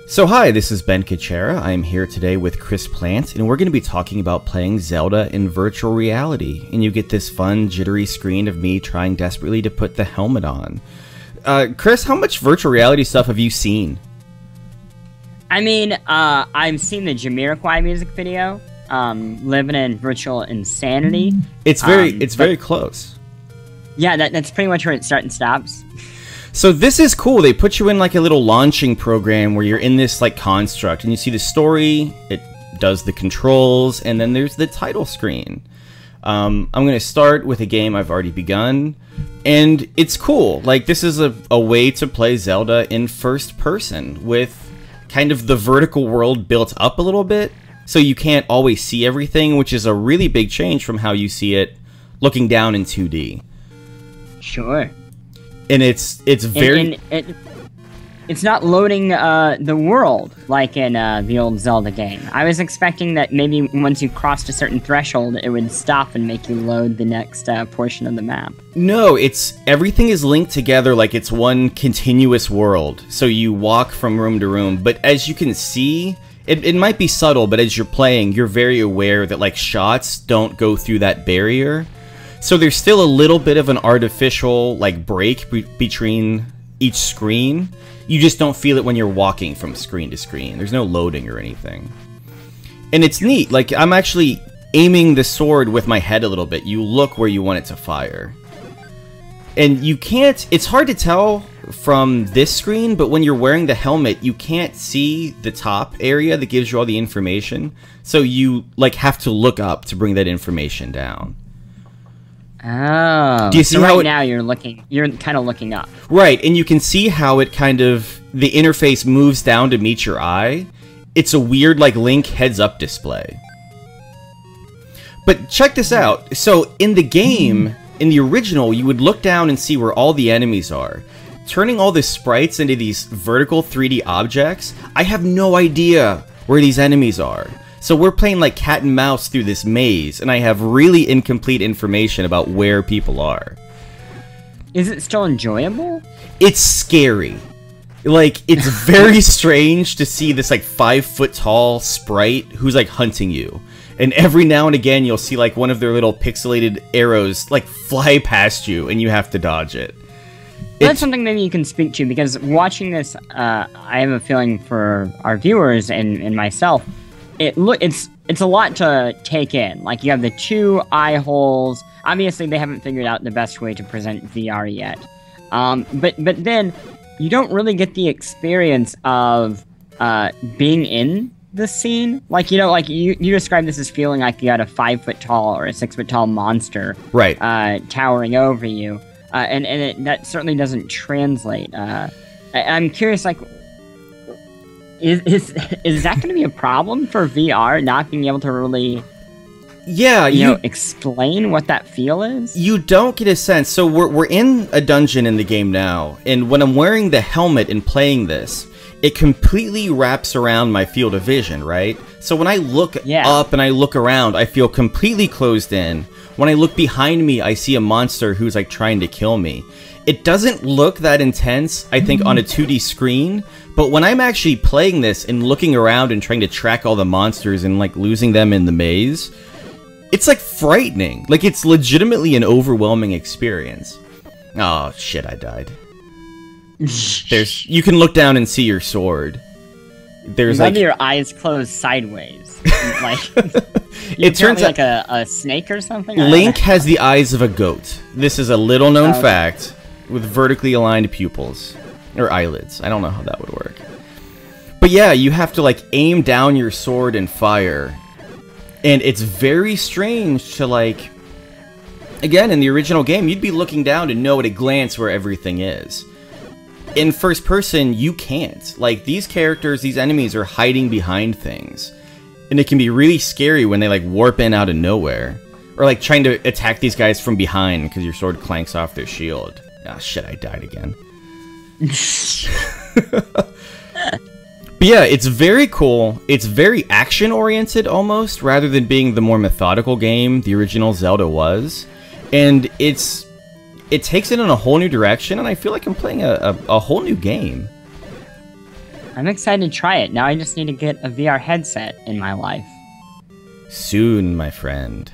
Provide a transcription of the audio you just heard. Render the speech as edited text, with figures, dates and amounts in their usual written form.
So hi, this is Ben Kachera. I'm here today with Chris Plant, and we're going to be talking about playing Zelda in virtual reality. And you get this fun, jittery screen of me trying desperately to put the helmet on. Chris, how much virtual reality stuff have you seen? I mean, I've seen the Jamiroquai music video, Living in Virtual Insanity. It's very close. Yeah, that's pretty much where it starts and stops. So this is cool. They put you in like a little launching program where you're in this like construct and you see the story, it does the controls, and then there's the title screen. I'm going to start with a game I've already begun, and it's cool. Like, this is a way to play Zelda in first person with kind of the vertical world built up a little bit, so you can't always see everything, which is a really big change from how you see it looking down in 2D. Sure. And it's very... It's not loading the world like in the old Zelda game. I was expecting that maybe once you crossed a certain threshold, it would stop and make you load the next portion of the map. No, everything is linked together like it's one continuous world. So you walk from room to room, but as you can see, it might be subtle, but as you're playing, you're very aware that like shots don't go through that barrier. So there's still a little bit of an artificial like break between each screen. You just don't feel it when you're walking from screen to screen. There's no loading or anything. And it's neat. Like, I'm actually aiming the sword with my head a little bit. You look where you want it to fire. And you can't... It's hard to tell from this screen, but when you're wearing the helmet, you can't see the top area that gives you all the information. So you, like, have to look up to bring that information down. Oh, do you see so how right now you're kind of looking up. Right, and you can see how it kind of, the interface moves down to meet your eye. It's a weird, like, Link heads-up display. But check this out. So, in the game, in the original, you would look down and see where all the enemies are. Turning all the sprites into these vertical 3D objects, I have no idea where these enemies are. So we're playing like cat and mouse through this maze, and I have really incomplete information about where people are. Is it still enjoyable? It's scary. Like, it's very strange to see this like 5-foot-tall sprite who's like hunting you. And every now and again you'll see like one of their little pixelated arrows like fly past you, and you have to dodge it. That's something maybe you can speak to, because watching this, I have a feeling for our viewers and myself, it's a lot to take in. Like, you have the two eye holes. Obviously, they haven't figured out the best way to present VR yet. But then you don't really get the experience of being in the scene. Like, you know, like you describe this as feeling like you had a 5-foot-tall or a 6-foot-tall monster, right, towering over you, and that certainly doesn't translate. I'm curious, like, Is that going to be a problem for VR, not being able to really, you know, explain what that feel is? You don't get a sense. So we're in a dungeon in the game now, and when I'm wearing the helmet and playing this, it completely wraps around my field of vision, right? So when I look up and I look around, I feel completely closed in. When I look behind me, I see a monster who's like trying to kill me. It doesn't look that intense, I think, on a 2D screen, but when I'm actually playing this and looking around and trying to track all the monsters and, like, losing them in the maze, it's, like, frightening. Like, it's legitimately an overwhelming experience. Oh, shit, I died. You can look down and see your sword. There's, like... your eyes closed sideways. Like... It turns out like a snake or something? Link has the eyes of a goat. This is a little-known fact. With vertically aligned pupils. Or eyelids. I don't know how that would work. But yeah, you have to like aim down your sword and fire. And it's very strange to like... Again, in the original game, you'd be looking down to know at a glance where everything is. In first person, you can't. Like, these characters, these enemies are hiding behind things. And it can be really scary when they like warp in out of nowhere. Or like trying to attack these guys from behind because your sword clanks off their shield. Ah, shit, I died again. But yeah, it's very cool. It's very action-oriented, almost, rather than being the more methodical game the original Zelda was. And it takes it in a whole new direction, and I feel like I'm playing a whole new game. I'm excited to try it. Now I just need to get a VR headset in my life. Soon, my friend.